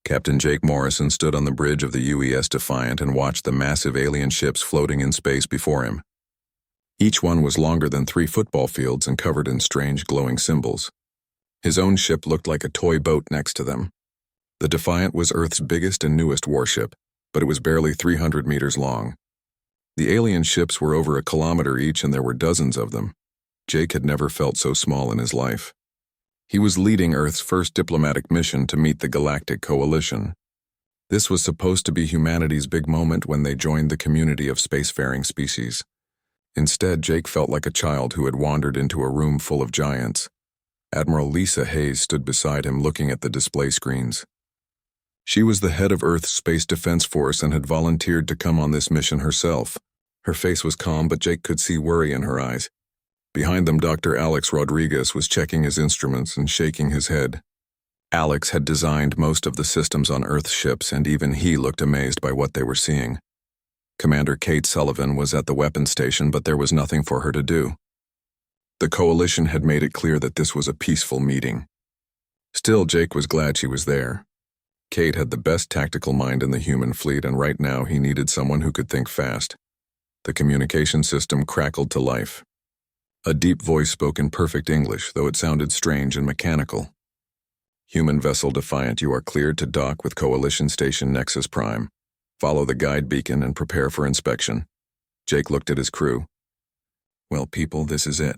Captain Jake Morrison stood on the bridge of the UES Defiant and watched the massive alien ships floating in space before him. Each one was longer than 3 football fields and covered in strange glowing symbols. His own ship looked like a toy boat next to them. The Defiant was Earth's biggest and newest warship, but it was barely 300 meters long. The alien ships were over 1 kilometer each and there were dozens of them. Jake had never felt so small in his life. He was leading Earth's first diplomatic mission to meet the Galactic Coalition. This was supposed to be humanity's big moment when they joined the community of spacefaring species. Instead, Jake felt like a child who had wandered into a room full of giants. Admiral Lisa Hayes stood beside him looking at the display screens. She was the head of Earth's Space Defense Force and had volunteered to come on this mission herself. Her face was calm, but Jake could see worry in her eyes. Behind them, Dr. Alex Rodriguez was checking his instruments and shaking his head. Alex had designed most of the systems on Earth's ships, and even he looked amazed by what they were seeing. Commander Kate Sullivan was at the weapons station, but there was nothing for her to do. The Coalition had made it clear that this was a peaceful meeting. Still, Jake was glad she was there. Kate had the best tactical mind in the human fleet, and right now he needed someone who could think fast. The communication system crackled to life. A deep voice spoke in perfect English, though it sounded strange and mechanical. Human vessel Defiant, you are cleared to dock with Coalition Station Nexus Prime. Follow the guide beacon and prepare for inspection. Jake looked at his crew. Well, people, this is it.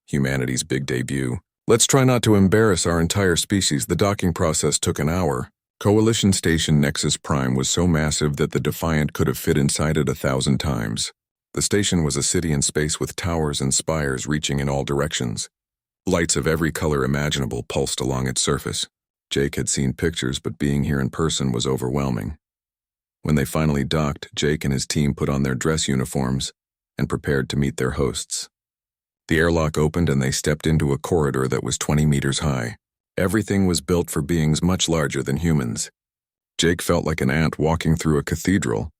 Humanity's big debut. Let's try not to embarrass our entire species. The docking process took an hour. Coalition Station Nexus Prime was so massive that the Defiant could have fit inside it 1,000 times. The station was a city in space with towers and spires reaching in all directions. Lights of every color imaginable pulsed along its surface. Jake had seen pictures, but being here in person was overwhelming. When they finally docked, Jake and his team put on their dress uniforms and prepared to meet their hosts. The airlock opened and they stepped into a corridor that was 20 meters high. Everything was built for beings much larger than humans. Jake felt like an ant walking through a cathedral.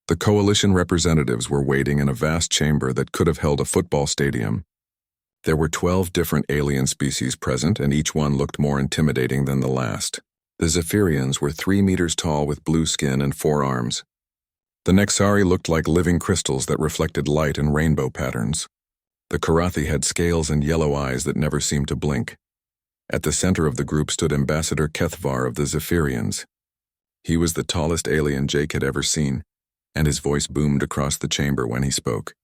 The Coalition representatives were waiting in a vast chamber that could have held a football stadium. There were 12 different alien species present, and each one looked more intimidating than the last. The Zephyrians were 3 meters tall with blue skin and 4 arms. The Nexari looked like living crystals that reflected light in rainbow patterns. The Karathi had scales and yellow eyes that never seemed to blink. At the center of the group stood Ambassador Kethvar of the Zephyrians. He was the tallest alien Jake had ever seen, and his voice boomed across the chamber when he spoke.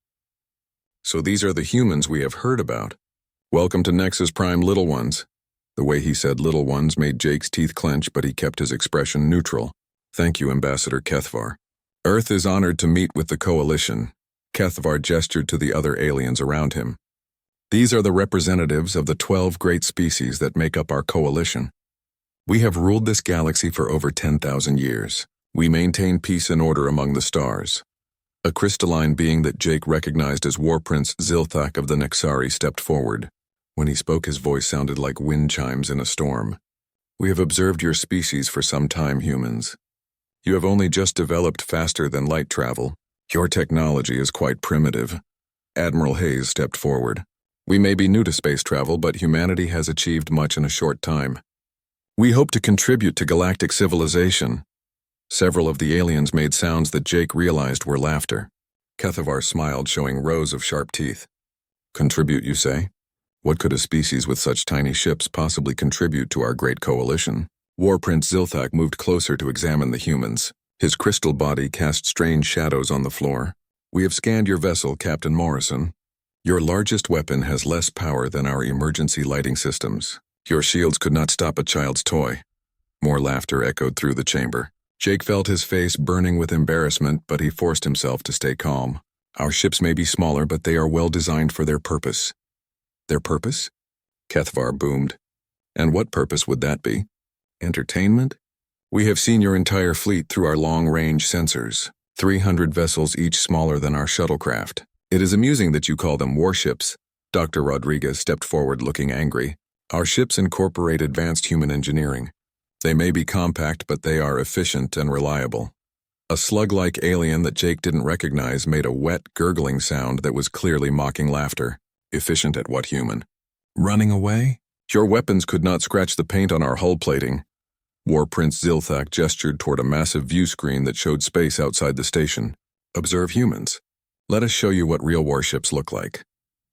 So these are the humans we have heard about. Welcome to Nexus Prime, little ones. The way he said little ones made Jake's teeth clench, but he kept his expression neutral. Thank you, Ambassador Kethvar. Earth is honored to meet with the Coalition. Kethvar gestured to the other aliens around him. These are the representatives of the 12 great species that make up our coalition. We have ruled this galaxy for over 10,000 years. We maintain peace and order among the stars. A crystalline being that Jake recognized as War Prince Zilthak of the Nexari stepped forward. When he spoke, his voice sounded like wind chimes in a storm. We have observed your species for some time, humans. You have only just developed faster than light travel. Your technology is quite primitive. Admiral Hayes stepped forward. We may be new to space travel, but humanity has achieved much in a short time. We hope to contribute to galactic civilization. Several of the aliens made sounds that Jake realized were laughter. Kethvar smiled, showing rows of sharp teeth. Contribute, you say? What could a species with such tiny ships possibly contribute to our great coalition? War Prince Zilthak moved closer to examine the humans. His crystal body cast strange shadows on the floor. We have scanned your vessel, Captain Morrison. Your largest weapon has less power than our emergency lighting systems. Your shields could not stop a child's toy. More laughter echoed through the chamber. Jake felt his face burning with embarrassment, but he forced himself to stay calm. Our ships may be smaller, but they are well designed for their purpose. Their purpose? Kethvar boomed. And what purpose would that be? Entertainment? We have seen your entire fleet through our long-range sensors. 300 vessels, each smaller than our shuttlecraft. It is amusing that you call them warships. Dr. Rodriguez stepped forward looking angry. Our ships incorporate advanced human engineering. They may be compact, but they are efficient and reliable. A slug-like alien that Jake didn't recognize made a wet, gurgling sound that was clearly mocking laughter. Efficient at what human? Running away? Your weapons could not scratch the paint on our hull plating. War Prince Zilthak gestured toward a massive view screen that showed space outside the station. Observe humans. Let us show you what real warships look like.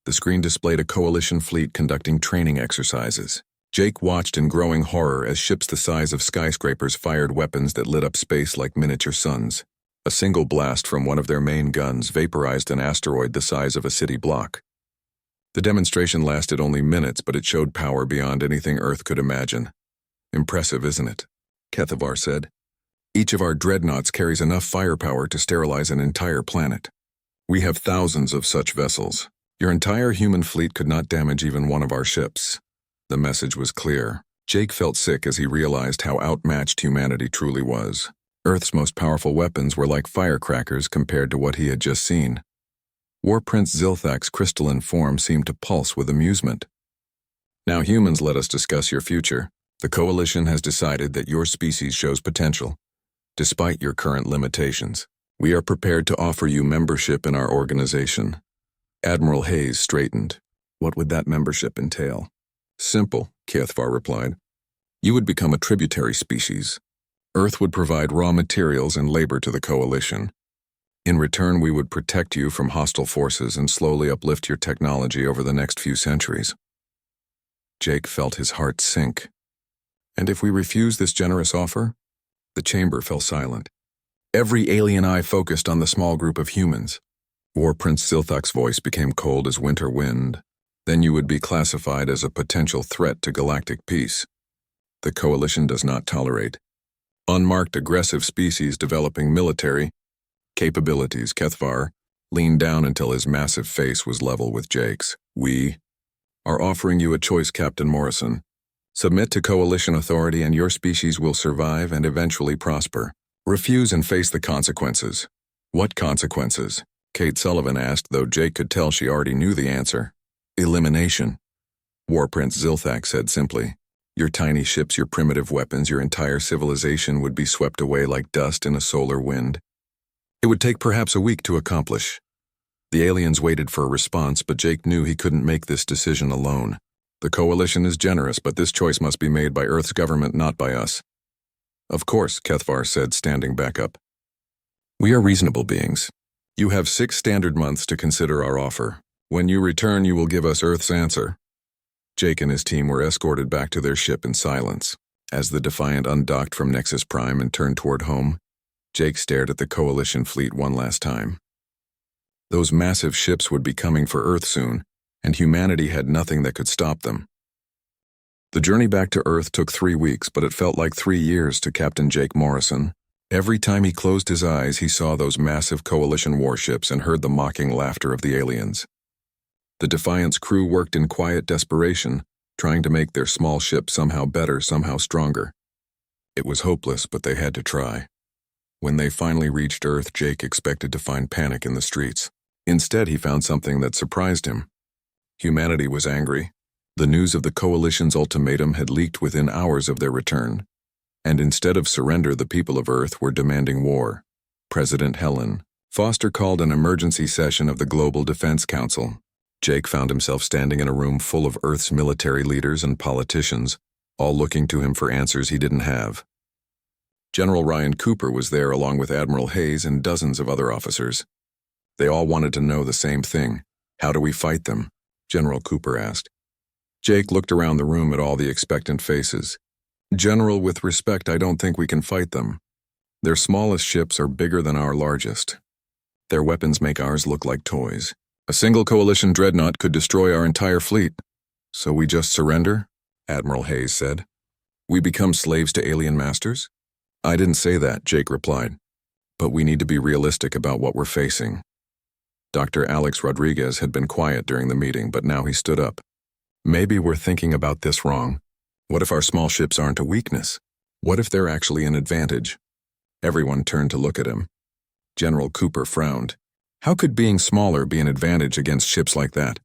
The screen displayed a coalition fleet conducting training exercises. Jake watched in growing horror as ships the size of skyscrapers fired weapons that lit up space like miniature suns. A single blast from one of their main guns vaporized an asteroid the size of a city block. The demonstration lasted only minutes, but it showed power beyond anything Earth could imagine. Impressive, isn't it? Kethavar said. Each of our dreadnoughts carries enough firepower to sterilize an entire planet. We have thousands of such vessels. Your entire human fleet could not damage even one of our ships. The message was clear. Jake felt sick as he realized how outmatched humanity truly was. Earth's most powerful weapons were like firecrackers compared to what he had just seen. War Prince Zilthak's crystalline form seemed to pulse with amusement. Now humans, let us discuss your future. The Coalition has decided that your species shows potential. Despite your current limitations, we are prepared to offer you membership in our organization. Admiral Hayes straightened. What would that membership entail? Simple, Kethavar replied. You would become a tributary species. Earth would provide raw materials and labor to the Coalition. In return, we would protect you from hostile forces and slowly uplift your technology over the next few centuries. Jake felt his heart sink. And if we refuse this generous offer? The chamber fell silent. Every alien eye focused on the small group of humans. War Prince Zilthak's voice became cold as winter wind. Then you would be classified as a potential threat to galactic peace. The Coalition does not tolerate unmarked aggressive species developing military capabilities. Kethavar leaned down until his massive face was level with Jake's. We are offering you a choice, Captain Morrison. Submit to Coalition authority and your species will survive and eventually prosper. Refuse and face the consequences. What consequences? Kate Sullivan asked, though Jake could tell she already knew the answer. Elimination. War Prince Zilthak said simply. Your tiny ships, your primitive weapons, your entire civilization would be swept away like dust in a solar wind. It would take perhaps a week to accomplish. The aliens waited for a response, but Jake knew he couldn't make this decision alone. The Coalition is generous, but this choice must be made by Earth's government, not by us. Of course, Kethavar said, standing back up. We are reasonable beings. You have 6 standard months to consider our offer. When you return, you will give us Earth's answer. Jake and his team were escorted back to their ship in silence. As the Defiant undocked from Nexus Prime and turned toward home, Jake stared at the Coalition fleet one last time. Those massive ships would be coming for Earth soon, and humanity had nothing that could stop them. The journey back to Earth took 3 weeks, but it felt like 3 years to Captain Jake Morrison. Every time he closed his eyes, he saw those massive Coalition warships and heard the mocking laughter of the aliens. The Defiant's crew worked in quiet desperation, trying to make their small ship somehow better, somehow stronger. It was hopeless, but they had to try. When they finally reached Earth, Jake expected to find panic in the streets. Instead, he found something that surprised him. Humanity was angry. The news of the Coalition's ultimatum had leaked within hours of their return. And instead of surrender, the people of Earth were demanding war. President Helen Foster called an emergency session of the Global Defense Council. Jake found himself standing in a room full of Earth's military leaders and politicians, all looking to him for answers he didn't have. General Ryan Cooper was there along with Admiral Hayes and dozens of other officers. They all wanted to know the same thing. How do we fight them? General Cooper asked. Jake looked around the room at all the expectant faces. General, with respect, I don't think we can fight them. Their smallest ships are bigger than our largest. Their weapons make ours look like toys. A single Coalition dreadnought could destroy our entire fleet. So we just surrender? Admiral Hayes said. We become slaves to alien masters? I didn't say that, Jake replied. But we need to be realistic about what we're facing. Dr. Alex Rodriguez had been quiet during the meeting, but now he stood up. Maybe we're thinking about this wrong. What if our small ships aren't a weakness? What if they're actually an advantage? Everyone turned to look at him. General Cooper frowned. How could being smaller be an advantage against ships like that?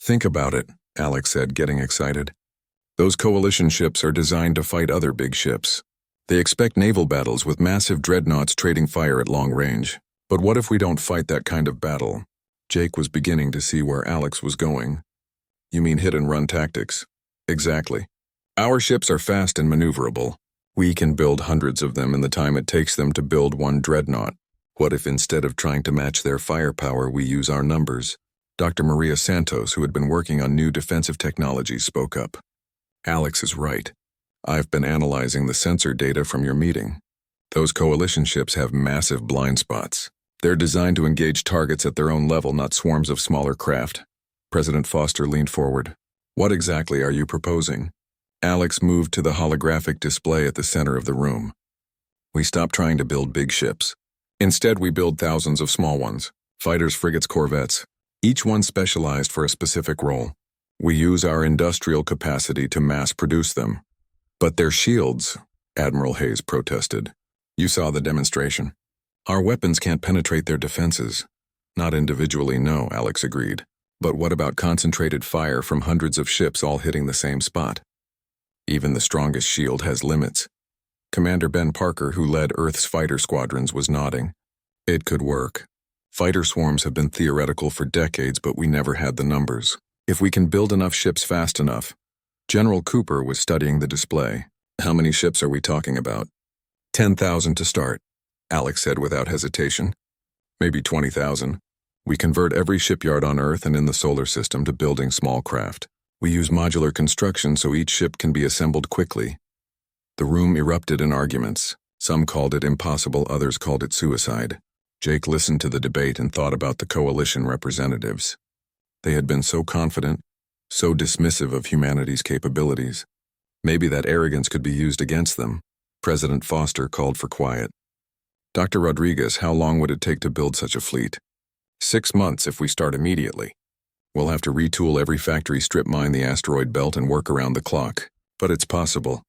Think about it, Alex said, getting excited. Those Coalition ships are designed to fight other big ships. They expect naval battles with massive dreadnoughts trading fire at long range. But what if we don't fight that kind of battle? Jake was beginning to see where Alex was going. You mean hit-and-run tactics? Exactly. Our ships are fast and maneuverable. We can build hundreds of them in the time it takes them to build one dreadnought. What if instead of trying to match their firepower, we use our numbers? Dr. Maria Santos, who had been working on new defensive technologies, spoke up. Alex is right. I've been analyzing the sensor data from your meeting. Those coalition ships have massive blind spots. They're designed to engage targets at their own level, not swarms of smaller craft. President Foster leaned forward. What exactly are you proposing? Alex moved to the holographic display at the center of the room. We stopped trying to build big ships. Instead, we build thousands of small ones, fighters, frigates, corvettes, each one specialized for a specific role. We use our industrial capacity to mass produce them. But their shields, Admiral Hayes protested. You saw the demonstration. Our weapons can't penetrate their defenses. Not individually, no, Alex agreed. But what about concentrated fire from hundreds of ships all hitting the same spot? Even the strongest shield has limits. Commander Ben Parker, who led Earth's fighter squadrons, was nodding. It could work. Fighter swarms have been theoretical for decades, but we never had the numbers. If we can build enough ships fast enough. General Cooper was studying the display. How many ships are we talking about? 10,000 to start, Alex said without hesitation. Maybe 20,000. We convert every shipyard on Earth and in the solar system to building small craft. We use modular construction so each ship can be assembled quickly. The room erupted in arguments. Some called it impossible, others called it suicide. Jake listened to the debate and thought about the coalition representatives. They had been so confident, so dismissive of humanity's capabilities. Maybe that arrogance could be used against them. President Foster called for quiet. Dr. Rodriguez, how long would it take to build such a fleet? 6 months if we start immediately. We'll have to retool every factory, strip mine the asteroid belt, and work around the clock. But it's possible.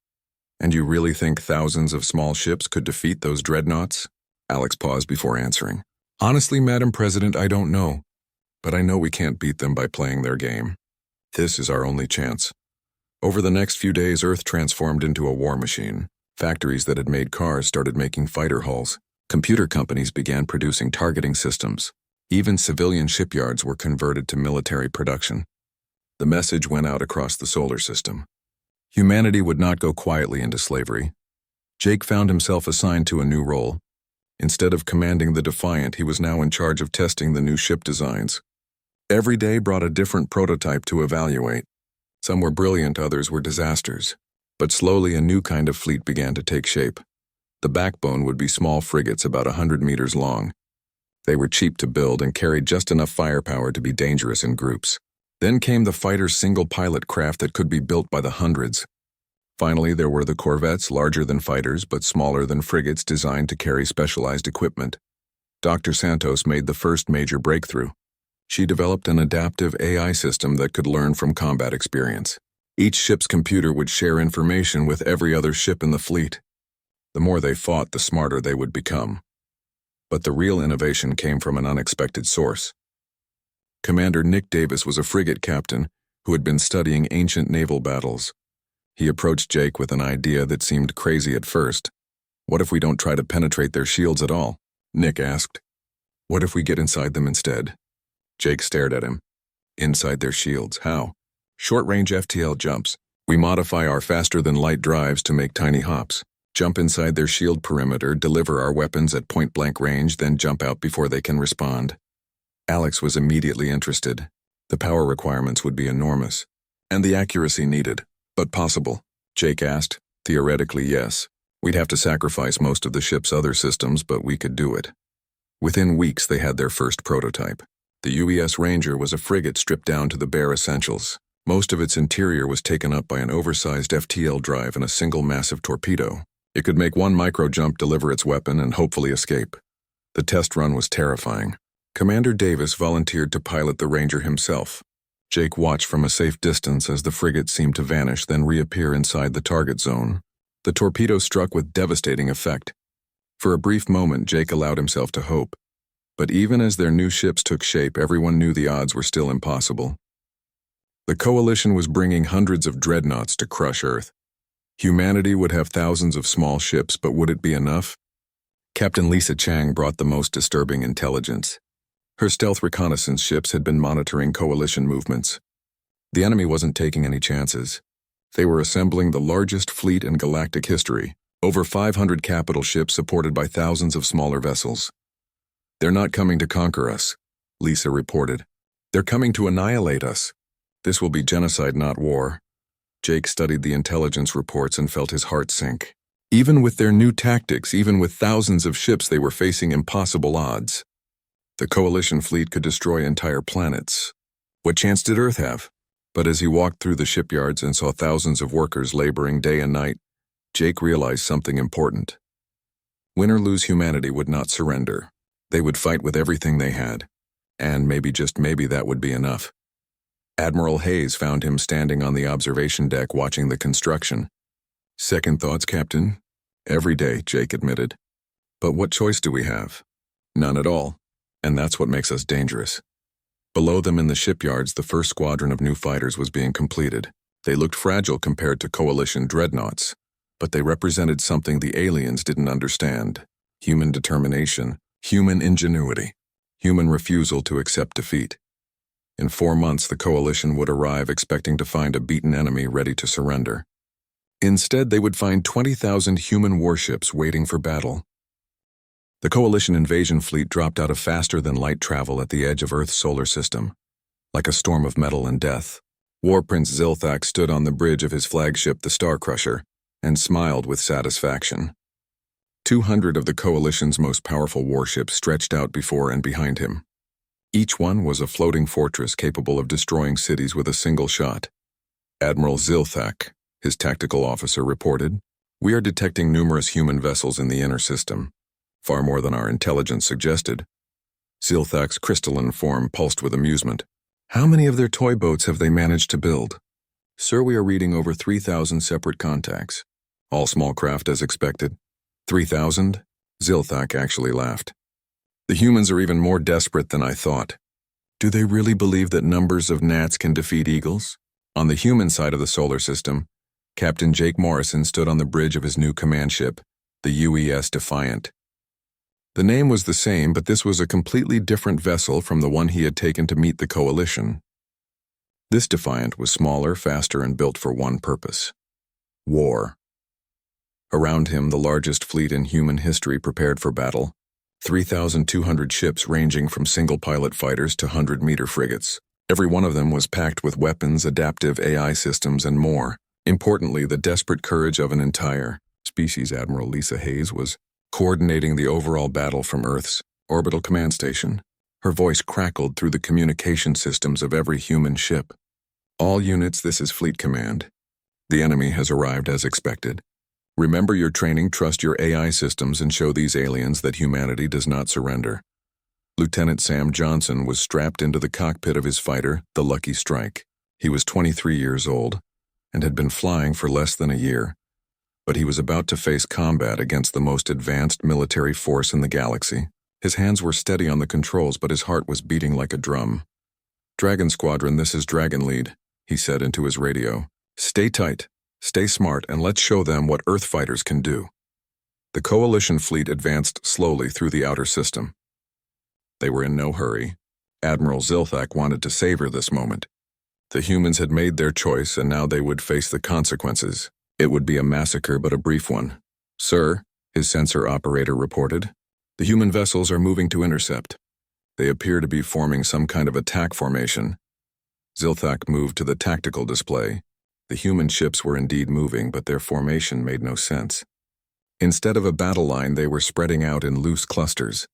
And you really think thousands of small ships could defeat those dreadnoughts? Alex paused before answering. Honestly, Madam President, I don't know. But I know we can't beat them by playing their game. This is our only chance. Over the next few days, Earth transformed into a war machine. Factories that had made cars started making fighter hulls. Computer companies began producing targeting systems. Even civilian shipyards were converted to military production. The message went out across the solar system. Humanity would not go quietly into slavery. Jake found himself assigned to a new role. Instead of commanding the Defiant, he was now in charge of testing the new ship designs. Every day brought a different prototype to evaluate. Some were brilliant, others were disasters. But slowly a new kind of fleet began to take shape. The backbone would be small frigates about 100 meters long. They were cheap to build and carried just enough firepower to be dangerous in groups. Then came the fighter's single-pilot craft that could be built by the hundreds. Finally, there were the corvettes, larger than fighters but smaller than frigates, designed to carry specialized equipment. Dr. Santos made the first major breakthrough. She developed an adaptive AI system that could learn from combat experience. Each ship's computer would share information with every other ship in the fleet. The more they fought, the smarter they would become. But the real innovation came from an unexpected source. Commander Nick Davis was a frigate captain who had been studying ancient naval battles. He approached Jake with an idea that seemed crazy at first. What if we don't try to penetrate their shields at all? Nick asked. What if we get inside them instead? Jake stared at him. Inside their shields, how? Short-range FTL jumps. We modify our faster-than-light drives to make tiny hops. Jump inside their shield perimeter, deliver our weapons at point-blank range, then jump out before they can respond. Alex was immediately interested. The power requirements would be enormous. And the accuracy needed. But possible? Jake asked. Theoretically, yes. We'd have to sacrifice most of the ship's other systems, but we could do it. Within weeks, they had their first prototype. The UES Ranger was a frigate stripped down to the bare essentials. Most of its interior was taken up by an oversized FTL drive and a single massive torpedo. It could make one micro-jump, deliver its weapon, and hopefully escape. The test run was terrifying. Commander Davis volunteered to pilot the Ranger himself. Jake watched from a safe distance as the frigate seemed to vanish, then reappear inside the target zone. The torpedo struck with devastating effect. For a brief moment, Jake allowed himself to hope. But even as their new ships took shape, everyone knew the odds were still impossible. The coalition was bringing hundreds of dreadnoughts to crush Earth. Humanity would have thousands of small ships, but would it be enough? Captain Lisa Chang brought the most disturbing intelligence. Her stealth reconnaissance ships had been monitoring coalition movements. The enemy wasn't taking any chances. They were assembling the largest fleet in galactic history, Over 500 capital ships supported by thousands of smaller vessels. "They're not coming to conquer us," Lisa reported. "They're coming to annihilate us. This will be genocide, not war." Jake studied the intelligence reports and felt his heart sink. Even with their new tactics, even with thousands of ships, they were facing impossible odds. The Coalition fleet could destroy entire planets. What chance did Earth have? But as he walked through the shipyards and saw thousands of workers laboring day and night, Jake realized something important. Win or lose, humanity would not surrender. They would fight with everything they had. And maybe, just maybe, that would be enough. Admiral Hayes found him standing on the observation deck watching the construction. "Second thoughts, Captain?" "Every day," Jake admitted. "But what choice do we have?" "None at all. And that's what makes us dangerous." Below them in the shipyards, the first squadron of new fighters was being completed. They looked fragile compared to Coalition dreadnoughts, but they represented something the aliens didn't understand: human determination, human ingenuity, human refusal to accept defeat. In 4 months, the Coalition would arrive expecting to find a beaten enemy ready to surrender. Instead, they would find 20,000 human warships waiting for battle. The Coalition invasion fleet dropped out of faster-than-light travel at the edge of Earth's solar system. Like a storm of metal and death, War Prince Zilthak stood on the bridge of his flagship, the Star Crusher, and smiled with satisfaction. 200 of the Coalition's most powerful warships stretched out before and behind him. Each one was a floating fortress capable of destroying cities with a single shot. Admiral Zilthak, his tactical officer, reported, "We are detecting numerous human vessels in the inner system, far more than our intelligence suggested." Zilthak's crystalline form pulsed with amusement. "How many of their toy boats have they managed to build?" "Sir, we are reading over 3,000 separate contacts. All small craft as expected." 3,000? Zilthak actually laughed. "The humans are even more desperate than I thought." "Do they really believe that numbers of gnats can defeat eagles?" On the human side of the solar system, Captain Jake Morrison stood on the bridge of his new command ship, the UES Defiant. The name was the same, but this was a completely different vessel from the one he had taken to meet the Coalition. This Defiant was smaller, faster, and built for one purpose: war. Around him, the largest fleet in human history prepared for battle. 3,200 ships ranging from single-pilot fighters to 100-meter frigates. Every one of them was packed with weapons, adaptive AI systems, and more. Importantly, the desperate courage of an entire species. Admiral Lisa Hayes was coordinating the overall battle from Earth's orbital command station. Her voice crackled through the communication systems of every human ship. "All units, this is Fleet Command. The enemy has arrived as expected. Remember your training, trust your AI systems, and show these aliens that humanity does not surrender." Lieutenant Sam Johnson was strapped into the cockpit of his fighter, the Lucky Strike. He was 23 years old and had been flying for less than a year, but he was about to face combat against the most advanced military force in the galaxy. His hands were steady on the controls, but his heart was beating like a drum. "Dragon Squadron, this is Dragon Lead," he said into his radio. "Stay tight, stay smart, and let's show them what Earth fighters can do." The Coalition fleet advanced slowly through the outer system. They were in no hurry. Admiral Zilthak wanted to savor this moment. The humans had made their choice, and now they would face the consequences. It would be a massacre, but a brief one. "Sir," his sensor operator reported, "the human vessels are moving to intercept. They appear to be forming some kind of attack formation." Zilthak moved to the tactical display. The human ships were indeed moving, but their formation made no sense. Instead of a battle line, they were spreading out in loose clusters.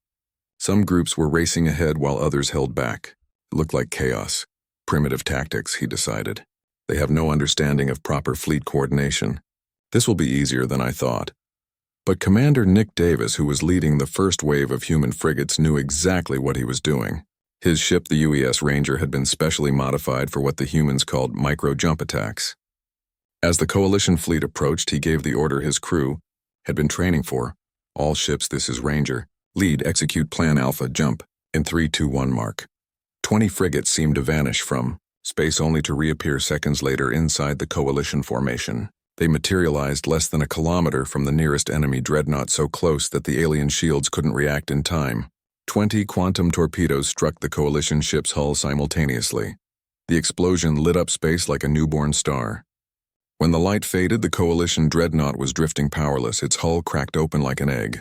Some groups were racing ahead while others held back. It looked like chaos. Primitive tactics, he decided. They have no understanding of proper fleet coordination. This will be easier than I thought. But Commander Nick Davis, who was leading the first wave of human frigates, knew exactly what he was doing. His ship, the UES Ranger, had been specially modified for what the humans called micro-jump attacks. As the Coalition fleet approached, he gave the order his crew had been training for. "All ships, this is Ranger. Lead, execute Plan Alpha, jump." In 3-2-1 mark. 20 frigates seemed to vanish from space, only to reappear seconds later inside the Coalition formation. They materialized less than a kilometer from the nearest enemy dreadnought, so close that the alien shields couldn't react in time. 20 quantum torpedoes struck the Coalition ship's hull simultaneously. The explosion lit up space like a newborn star. When the light faded, the Coalition dreadnought was drifting powerless, its hull cracked open like an egg.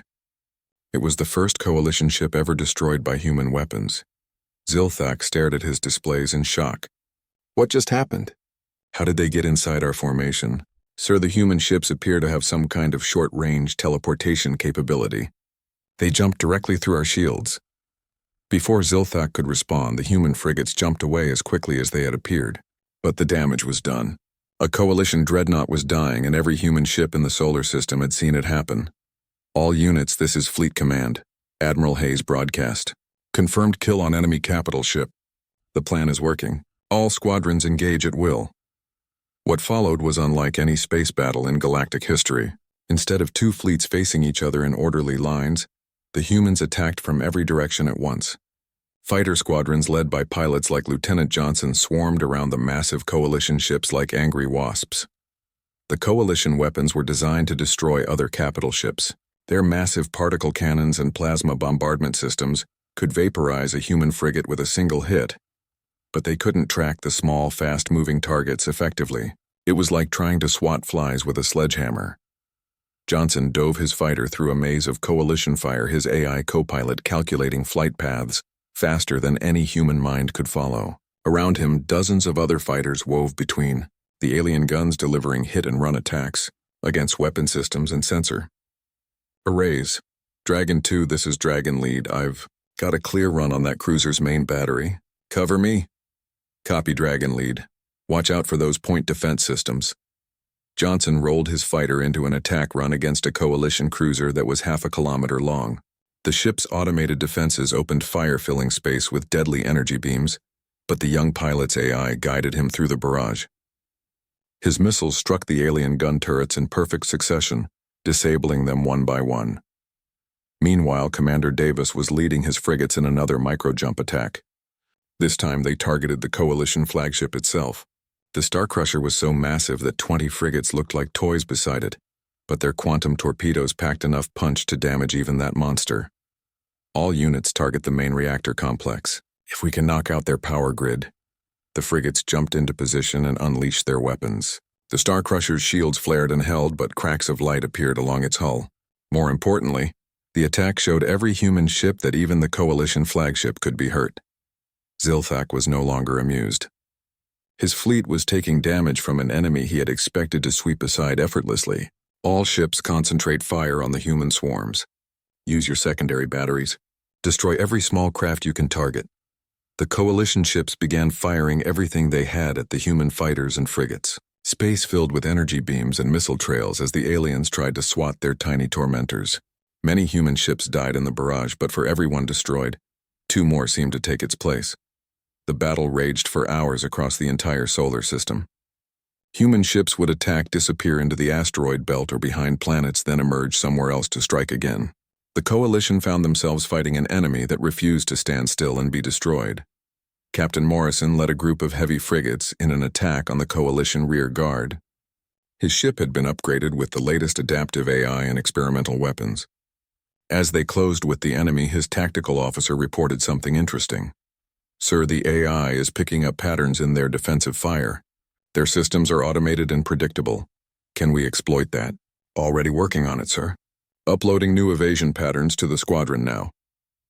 It was the first Coalition ship ever destroyed by human weapons. Zilthak stared at his displays in shock. What just happened? How did they get inside our formation? Sir, the human ships appear to have some kind of short-range teleportation capability. They jumped directly through our shields. Before Zilthak could respond, the human frigates jumped away as quickly as they had appeared. But the damage was done. A Coalition dreadnought was dying, and every human ship in the solar system had seen it happen. All units, this is Fleet Command. Admiral Hayes broadcast. Confirmed kill on enemy capital ship. The plan is working. All squadrons engage at will. What followed was unlike any space battle in galactic history. Instead of two fleets facing each other in orderly lines, the humans attacked from every direction at once. Fighter squadrons led by pilots like Lieutenant Johnson swarmed around the massive Coalition ships like angry wasps. The Coalition weapons were designed to destroy other capital ships. Their massive particle cannons and plasma bombardment systems could vaporize a human frigate with a single hit, but they couldn't track the small, fast-moving targets effectively. It was like trying to swat flies with a sledgehammer. Johnson dove his fighter through a maze of Coalition fire, his AI co-pilot calculating flight paths faster than any human mind could follow. Around him, dozens of other fighters wove between, the alien guns delivering hit-and-run attacks against weapon systems and sensor arrays. Dragon 2, this is Dragon Lead. I've got a clear run on that cruiser's main battery. Cover me. Copy, Dragon Lead. Watch out for those point defense systems. Johnson rolled his fighter into an attack run against a Coalition cruiser that was half a kilometer long. The ship's automated defenses opened fire, filling space with deadly energy beams, but the young pilot's AI guided him through the barrage. His missiles struck the alien gun turrets in perfect succession, disabling them one by one. Meanwhile, Commander Davis was leading his frigates in another micro-jump attack. This time they targeted the Coalition flagship itself. The Starcrusher was so massive that 20 frigates looked like toys beside it, but their quantum torpedoes packed enough punch to damage even that monster. All units target the main reactor complex. If we can knock out their power grid. The frigates jumped into position and unleashed their weapons. The Starcrusher's shields flared and held, but cracks of light appeared along its hull. More importantly, the attack showed every human ship that even the Coalition flagship could be hurt. Zilthak was no longer amused. His fleet was taking damage from an enemy he had expected to sweep aside effortlessly. All ships concentrate fire on the human swarms. Use your secondary batteries. Destroy every small craft you can target. The Coalition ships began firing everything they had at the human fighters and frigates. Space filled with energy beams and missile trails as the aliens tried to swat their tiny tormentors. Many human ships died in the barrage, but for every one destroyed, 2 more seemed to take its place. The battle raged for hours across the entire solar system. Human ships would attack, disappear into the asteroid belt or behind planets, then emerge somewhere else to strike again. The Coalition found themselves fighting an enemy that refused to stand still and be destroyed. Captain Morrison led a group of heavy frigates in an attack on the Coalition rear guard. His ship had been upgraded with the latest adaptive AI and experimental weapons. As they closed with the enemy, his tactical officer reported something interesting. Sir, the AI is picking up patterns in their defensive fire. Their systems are automated and predictable. Can we exploit that? Already working on it, sir. Uploading new evasion patterns to the squadron now.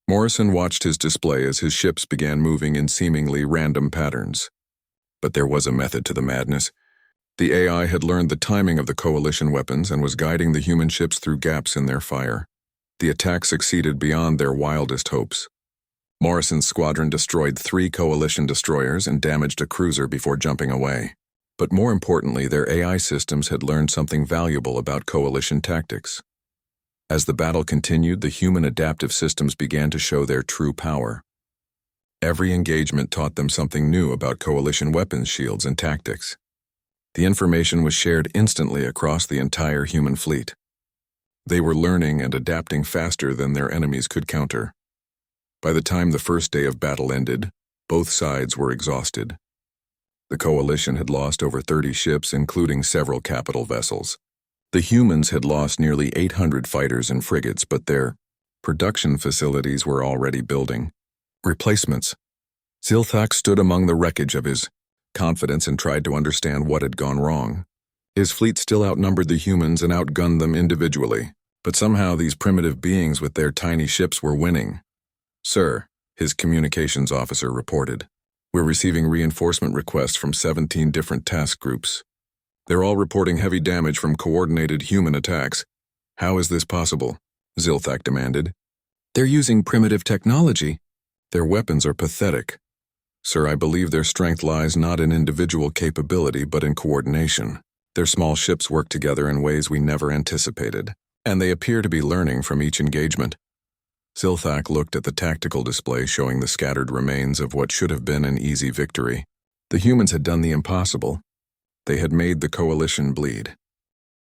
Morrison watched his display as his ships began moving in seemingly random patterns. But there was a method to the madness. The AI had learned the timing of the Coalition weapons and was guiding the human ships through gaps in their fire. The attack succeeded beyond their wildest hopes. Morrison's squadron destroyed 3 Coalition destroyers and damaged a cruiser before jumping away. But more importantly, their AI systems had learned something valuable about Coalition tactics. As the battle continued, the human adaptive systems began to show their true power. Every engagement taught them something new about Coalition weapons shields and tactics. The information was shared instantly across the entire human fleet. They were learning and adapting faster than their enemies could counter. By the time the first day of battle ended, both sides were exhausted. The Coalition had lost over 30 ships, including several capital vessels. The humans had lost nearly 800 fighters and frigates, but their production facilities were already building. Replacements. Zilthak stood among the wreckage of his confidence and tried to understand what had gone wrong. His fleet still outnumbered the humans and outgunned them individually, but somehow these primitive beings with their tiny ships were winning. "Sir," his communications officer reported, "we're receiving reinforcement requests from 17 different task groups. They're all reporting heavy damage from coordinated human attacks." "How is this possible?" Zilthak demanded. "They're using primitive technology. Their weapons are pathetic. Sir, I believe their strength lies not in individual capability but in coordination. Their small ships work together in ways we never anticipated, and they appear to be learning from each engagement." Zilthak looked at the tactical display showing the scattered remains of what should have been an easy victory. The humans had done the impossible. They had made the coalition bleed.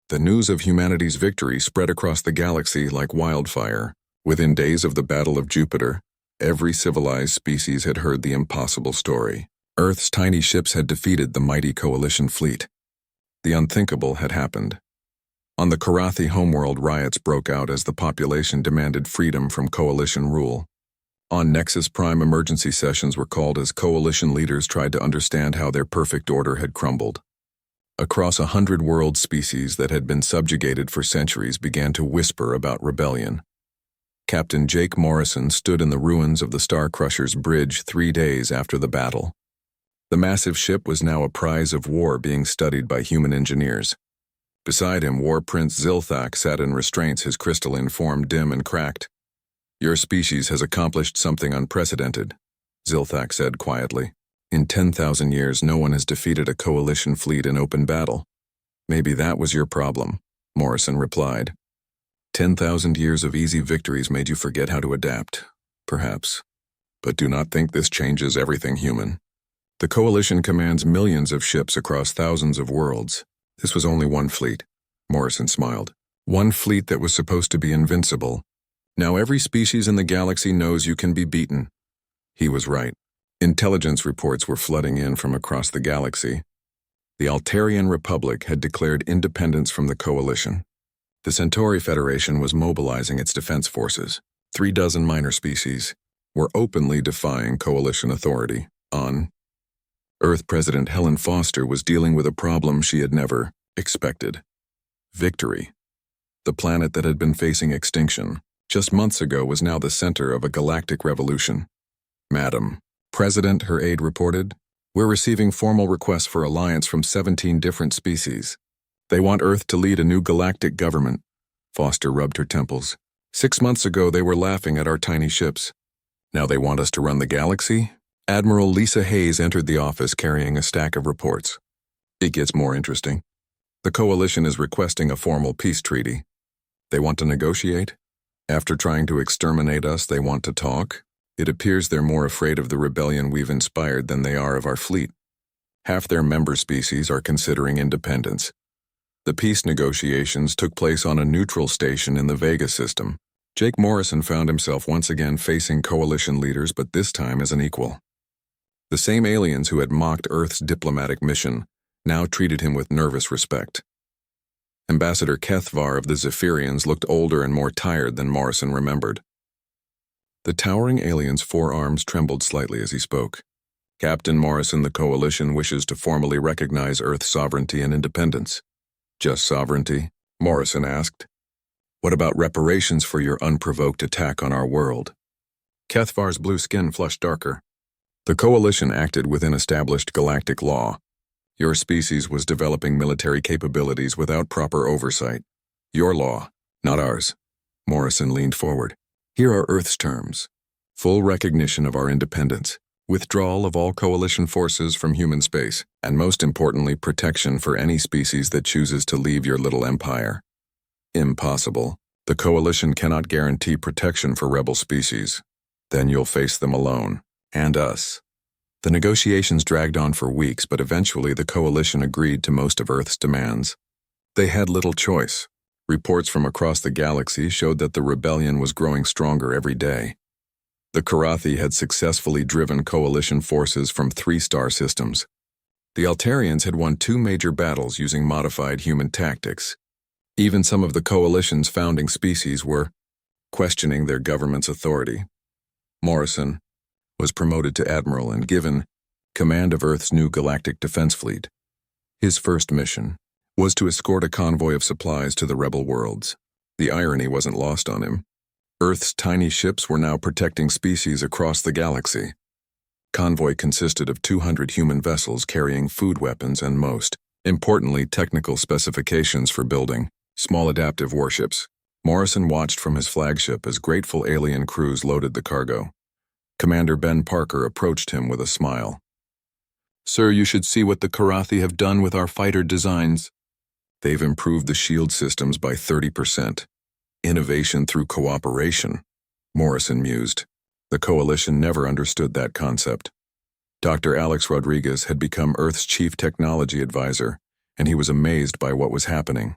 The news of humanity's victory spread across the galaxy like wildfire. Within days of the Battle of Jupiter, every civilized species had heard the impossible story. Earth's tiny ships had defeated the mighty coalition fleet. The unthinkable had happened. On the Karathi homeworld, riots broke out as the population demanded freedom from coalition rule. On Nexus Prime, emergency sessions were called as coalition leaders tried to understand how their perfect order had crumbled. Across 100 world species that had been subjugated for centuries began to whisper about rebellion. Captain Jake Morrison stood in the ruins of the Star Crusher's bridge 3 days after the battle. The massive ship was now a prize of war being studied by human engineers. Beside him, War Prince Zilthak sat in restraints, his crystalline form dim and cracked. "Your species has accomplished something unprecedented," Zilthak said quietly. "In 10,000 years, no one has defeated a coalition fleet in open battle." "Maybe that was your problem," Morrison replied. 10,000 years of easy victories made you forget how to adapt, perhaps. But do not think this changes everything human. The coalition commands millions of ships across thousands of worlds. This was only one fleet, Morrison smiled. One fleet that was supposed to be invincible. Now every species in the galaxy knows you can be beaten. He was right. Intelligence reports were flooding in from across the galaxy. The Altarian Republic had declared independence from the coalition. The Centauri Federation was mobilizing its defense forces. 36 minor species were openly defying coalition authority. On Earth, President Helen Foster was dealing with a problem she had never expected. Victory. The planet that had been facing extinction just months ago was now the center of a galactic revolution. "Madam President," her aide reported, "we're receiving formal requests for alliance from 17 different species. They want Earth to lead a new galactic government." Foster rubbed her temples. 6 months ago they were laughing at our tiny ships. Now they want us to run the galaxy? Admiral Lisa Hayes entered the office carrying a stack of reports. "It gets more interesting. The coalition is requesting a formal peace treaty. They want to negotiate? After trying to exterminate us, they want to talk? It appears they're more afraid of the rebellion we've inspired than they are of our fleet. Half their member species are considering independence. The peace negotiations took place on a neutral station in the Vega system. Jake Morrison found himself once again facing coalition leaders, but this time as an equal. The same aliens who had mocked Earth's diplomatic mission now treated him with nervous respect. Ambassador Kethvar of the Zephyrians looked older and more tired than Morrison remembered. The towering alien's forearms trembled slightly as he spoke. "Captain Morrison, the coalition wishes to formally recognize Earth's sovereignty and independence." "Just sovereignty?" Morrison asked. "What about reparations for your unprovoked attack on our world?" Kethvar's blue skin flushed darker. "The coalition acted within established galactic law. Your species was developing military capabilities without proper oversight. Your law, not ours." Morrison leaned forward. "Here are Earth's terms. Full recognition of our independence, withdrawal of all coalition forces from human space, and most importantly, protection for any species that chooses to leave your little empire." "Impossible. The coalition cannot guarantee protection for rebel species. Then you'll face them alone. And us." The negotiations dragged on for weeks, but eventually the coalition agreed to most of Earth's demands. They had little choice. Reports from across the galaxy showed that the rebellion was growing stronger every day. The Karathi had successfully driven coalition forces from 3 star systems. The Altarians had won 2 major battles using modified human tactics. Even some of the coalition's founding species were questioning their government's authority. Morrison was promoted to admiral and given command of Earth's new galactic defense fleet. His first mission, was to escort a convoy of supplies to the rebel worlds. The irony wasn't lost on him. Earth's tiny ships were now protecting species across the galaxy. Convoy consisted of 200 human vessels carrying food weapons and most importantly technical specifications for building small adaptive warships. Morrison watched from his flagship as grateful alien crews loaded the cargo. Commander Ben Parker approached him with a smile. "Sir, you should see what the Karathi have done with our fighter designs. They've improved the shield systems by 30%. Innovation through cooperation," Morrison mused. The Coalition never understood that concept. Dr. Alex Rodriguez had become Earth's chief technology advisor, and he was amazed by what was happening.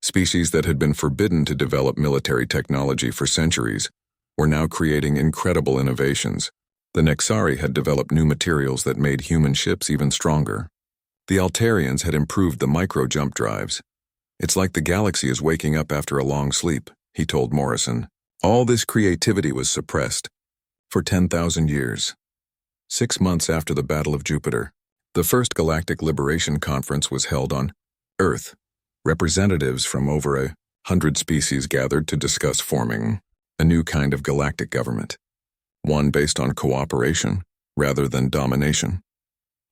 Species that had been forbidden to develop military technology for centuries were now creating incredible innovations. The Nexari had developed new materials that made human ships even stronger. The Altarians had improved the micro-jump drives. "It's like the galaxy is waking up after a long sleep," he told Morrison. All this creativity was suppressed for 10,000 years. 6 months after the Battle of Jupiter, the first Galactic Liberation Conference was held on Earth. Representatives from over 100 species gathered to discuss forming a new kind of galactic government, one based on cooperation rather than domination.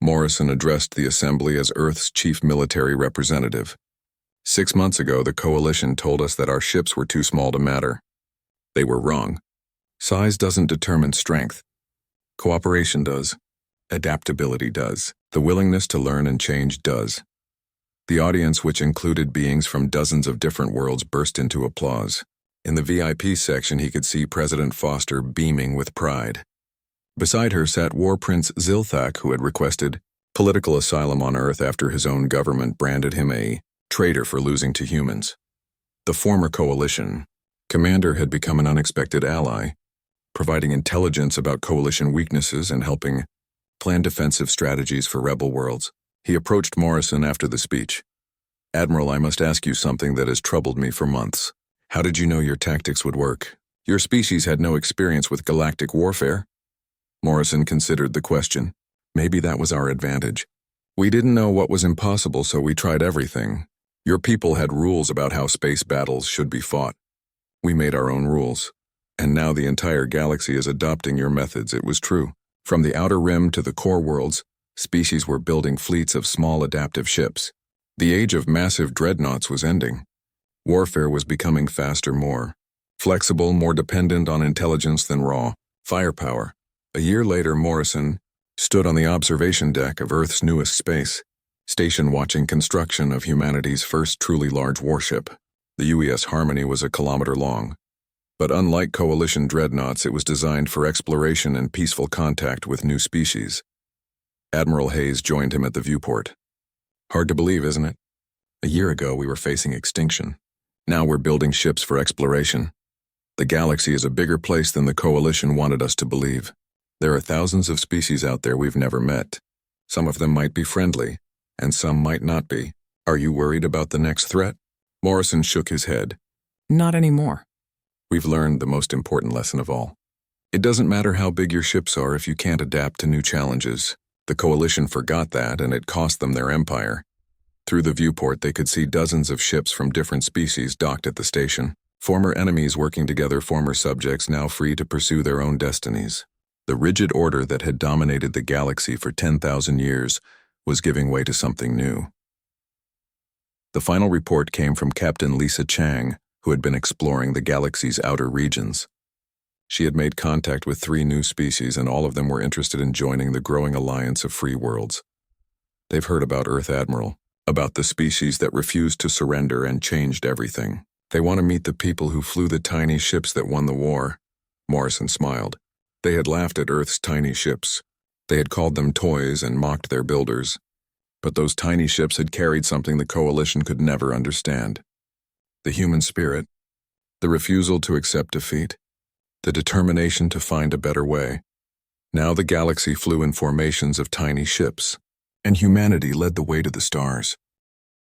Morrison addressed the assembly as Earth's chief military representative. 6 months ago, the Coalition told us that our ships were too small to matter. They were wrong. Size doesn't determine strength. Cooperation does. Adaptability does. The willingness to learn and change does. The audience, which included beings from dozens of different worlds, burst into applause. In the VIP section, he could see President Foster beaming with pride. Beside her sat War Prince Zilthak, who had requested political asylum on Earth after his own government branded him a traitor for losing to humans. The former Coalition commander had become an unexpected ally, providing intelligence about Coalition weaknesses and helping plan defensive strategies for rebel worlds. He approached Morrison after the speech. "Admiral, I must ask you something that has troubled me for months. How did you know your tactics would work? Your species had no experience with galactic warfare." Morrison considered the question. "Maybe that was our advantage. We didn't know what was impossible, so we tried everything. Your people had rules about how space battles should be fought. We made our own rules. And now the entire galaxy is adopting your methods." It was true. From the outer rim to the core worlds, species were building fleets of small adaptive ships. The age of massive dreadnoughts was ending. Warfare was becoming faster, more flexible, more dependent on intelligence than raw firepower. A year later, Morrison stood on the observation deck of Earth's newest space station watching construction of humanity's first truly large warship. The UES Harmony was a kilometer long. But unlike Coalition dreadnoughts, it was designed for exploration and peaceful contact with new species. Admiral Hayes joined him at the viewport. "Hard to believe, isn't it? A year ago, we were facing extinction. Now we're building ships for exploration. The galaxy is a bigger place than the Coalition wanted us to believe. There are thousands of species out there we've never met. Some of them might be friendly, and some might not be. Are you worried about the next threat?" Morrison shook his head. "Not anymore. We've learned the most important lesson of all. It doesn't matter how big your ships are if you can't adapt to new challenges. The Coalition forgot that, and it cost them their empire." Through the viewport, they could see dozens of ships from different species docked at the station. Former enemies working together, former subjects now free to pursue their own destinies. The rigid order that had dominated the galaxy for 10,000 years was giving way to something new. The final report came from Captain Lisa Chang, who had been exploring the galaxy's outer regions. She had made contact with 3 new species, and all of them were interested in joining the growing alliance of free worlds. They've heard about Earth Admiral, about the species that refused to surrender and changed everything. They want to meet the people who flew the tiny ships that won the war. Morrison smiled. They had laughed at Earth's tiny ships. They had called them toys and mocked their builders. But those tiny ships had carried something the Coalition could never understand. The human spirit, the refusal to accept defeat, the determination to find a better way. Now the galaxy flew in formations of tiny ships, and humanity led the way to the stars.